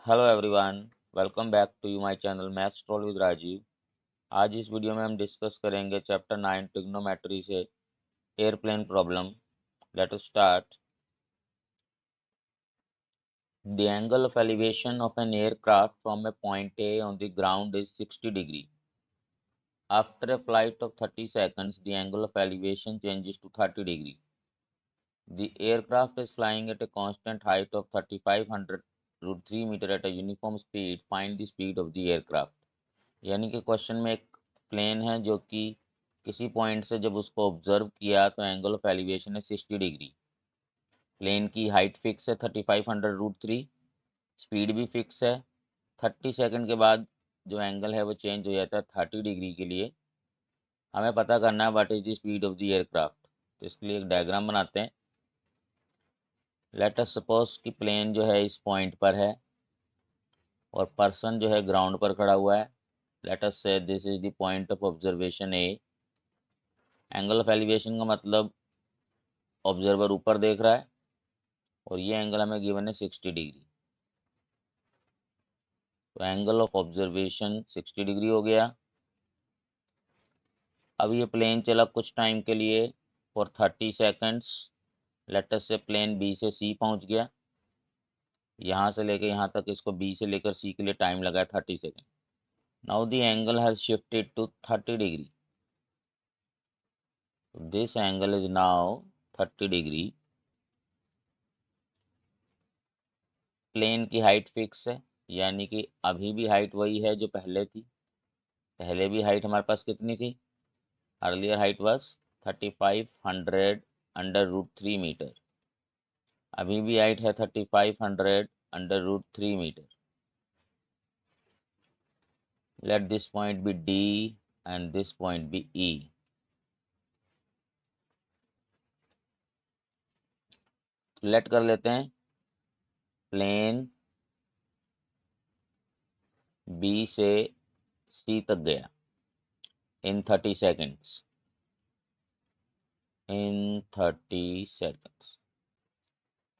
Hello everyone, welcome back to you my channel maths troll with Rajiv. आज इस video में हम डिस्कस करेंगे चैप्टर 9 ट्रिग्नोमेट्री से airplane problem. Let us start. The angle of elevation of an aircraft from a point A on the ground is 60 degree. After a flight of 30 seconds, the angle of elevation changes to 30 degree. The aircraft is flying at a constant height of 3500 root 3 meter at a uniform speed. Find the speed of the aircraft. यानी कि question में एक plane है जो कि किसी point से जब उसको ऑब्जर्व किया तो एंगल ऑफ एलिवेशन है 60 डिग्री। प्लेन की हाइट फिक्स है 3500 रूट 3, स्पीड भी फिक्स है। 30 सेकंड के बाद जो एंगल है वो चेंज हो जाता है 30 डिग्री के लिए। हमें पता करना है what is the speed of the aircraft. तो इसके लिए एक डायग्राम बनाते हैं। लेट अस सपोज कि प्लेन जो है इस पॉइंट पर है और पर्सन जो है ग्राउंड पर खड़ा हुआ है। लेट अस से this is the point of observation A. Angle of elevation का मतलब ऑब्जर्वर ऊपर देख रहा है और ये एंगल हमें गिवन है 60 डिग्री। तो एंगल ऑफ ऑब्जर्वेशन 60 डिग्री हो गया। अब ये प्लेन चला कुछ टाइम के लिए फॉर 30 सेकंड्स। लेट अस से प्लेन बी से सी पहुंच गया। यहाँ से लेकर यहाँ तक इसको बी से लेकर सी के लिए टाइम लगा 30 second. Now the angle has shifted to 30 degree. This angle is now 30 degree. Plane की हाइट फिक्स है, यानी कि अभी भी हाइट वही है जो पहले थी। पहले भी हाइट हमारे पास कितनी थी? Earlier height was 3500 under root 3 metre. अभी भी हाइट है 3500 under root 3 metre. Let this point be D and this point be E. Let कर लेते हैं प्लेन बी से सी तक गया इन 30 सेकेंड्स। इन 30 सेकेंड्स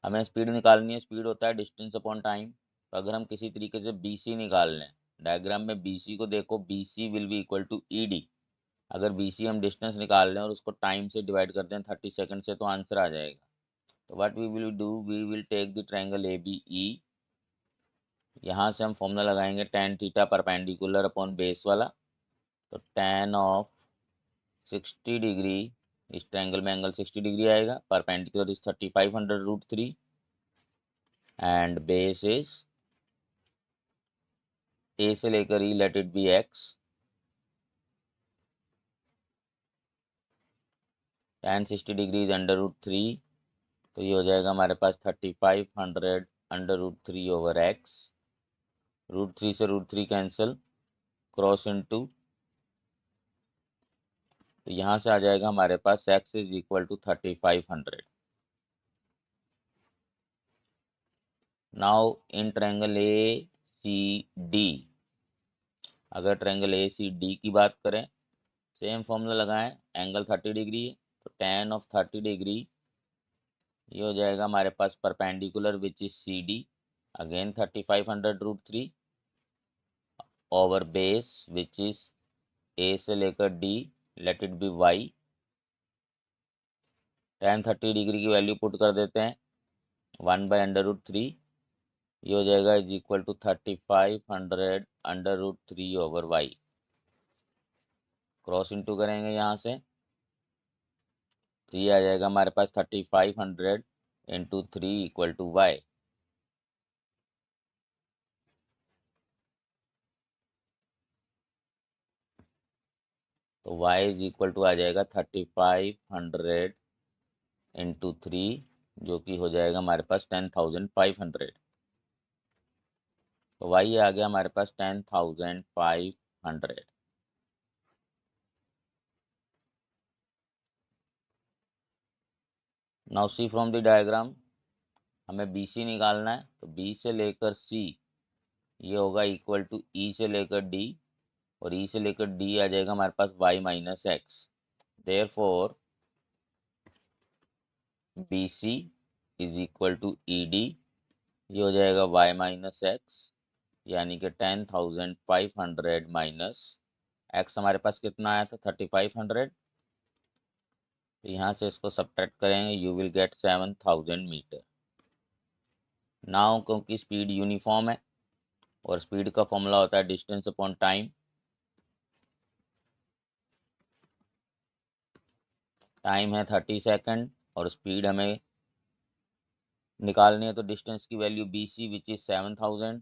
हमें स्पीड निकालनी है। स्पीड होता है डिस्टेंस अपॉन टाइम। तो अगर हम किसी तरीके से बी सी निकाल लें, डायग्राम में बी सी को देखो, B C will be equal to E D. अगर बी सी हम डिस्टेंस निकाल लें और उसको टाइम से डिवाइड कर दें 30 सेकंड से, तो आंसर आ जाएगा। तो what we will do, we will take the triangle A B E. यहाँ से हम फॉर्मूला लगाएंगे tan theta perpendicular upon base वाला। तो tan ऑफ 60 डिग्री, इस ट्रायंगल में एंगल 60 डिग्री आएगा। Perpendicular is 3500 root 3 and base is A से लेकर E, let it be X. tan 60 degree is under root 3। तो ये हो जाएगा हमारे पास 3500 under root 3 over x. Root 3 से रूट 3 कैंसिल, क्रॉस इनटू। तो यहाँ से आ जाएगा हमारे पास X is equal to 3500। Now in triangle A C D, अगर ट्रायंगल ए सी डी की बात करें, सेम फॉर्मूला लगाएं। एंगल 30 डिग्री है तो tan ऑफ 30 डिग्री ये हो जाएगा हमारे पास perpendicular which is C D, again 3500 root 3 over base which is A से लेकर D, let it be Y. tan 30 degree की वैल्यू पुट कर देते हैं 1/√3। ये हो जाएगा is equal to 3500 under root 3 over Y. Cross into करेंगे यहाँ से, तो ये आ जाएगा हमारे पास 3500 इंटू 3 इक्वल टू वाई। तो y इज इक्वल टू आ जाएगा 3500 इंटू 3, जो कि हो जाएगा हमारे पास 10,500। तो y आ गया हमारे पास 10,500। Now see from the diagram, हमें बी सी निकालना है। तो बी से लेकर सी ये होगा इक्वल टू ई से लेकर डी, और ई से लेकर डी आ जाएगा हमारे पास y minus x. Therefore B C is equal to E D, ये हो जाएगा y माइनस एक्स। यानी कि 10,500 माइनस एक्स हमारे पास कितना आया था 3,500। तो यहाँ से इसको सब्ट्रैक्ट करेंगे, you will get 7,000 metre. Now क्योंकि स्पीड यूनिफॉर्म है और स्पीड का फॉर्मूला होता है डिस्टेंस अपॉन टाइम। टाइम है 30 सेकंड और स्पीड हमें निकालनी है, तो डिस्टेंस की value B C which is 7,000।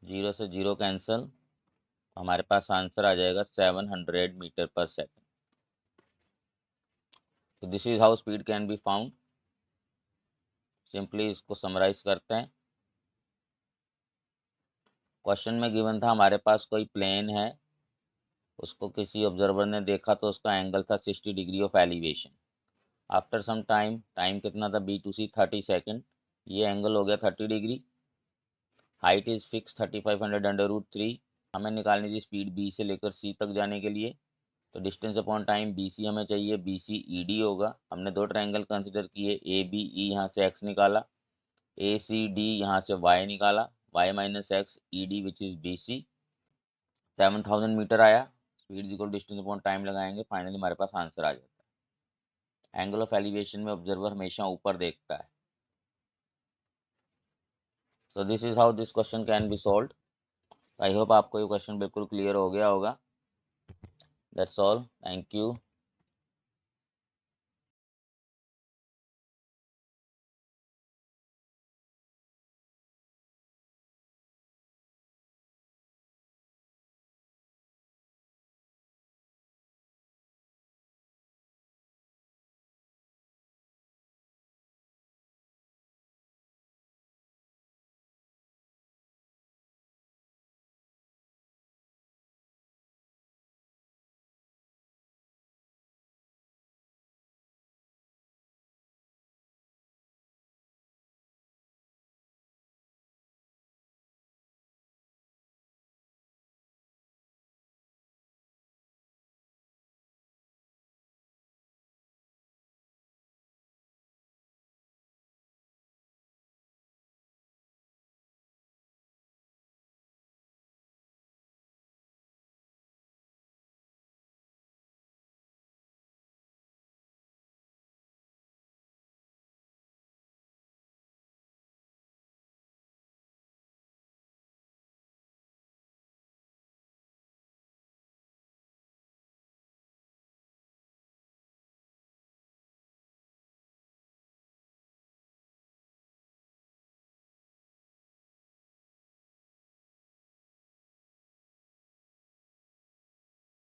0 से 0 कैंसिल, हमारे पास आंसर आ जाएगा 700 मीटर पर सेकंड। तो this is how speed can be found. Simply इसको समराइज करते हैं। क्वेश्चन में गिवन था हमारे पास कोई प्लेन है, उसको किसी ऑब्जर्वर ने देखा तो उसका एंगल था 60 degree of elevation. After some time, time कितना था बी टू सी 30 सेकेंड, ये एंगल हो गया 30 degree. Height is fix 3500 under root 3। हमें निकालनी थी स्पीड बी से लेकर सी तक जाने के लिए, तो distance upon time B C हमें चाहिए, बी सी ई डी होगा। हमने दो ट्रायंगल कंसिडर किए, ए बी ई, यहाँ से एक्स निकाला, ए सी डी यहाँ से वाई निकाला, Y minus X E D which is B C. 7,000 metre आया। Speed equal distance upon time लगाएंगे, फाइनली हमारे पास आंसर आ जाता है। एंगल ऑफ एलिवेशन में ऑब्जर्वर हमेशा ऊपर देखता है। So this is how this question can be solved. I hope आपको ये क्वेश्चन बिल्कुल क्लियर हो गया होगा। That's all, thank you.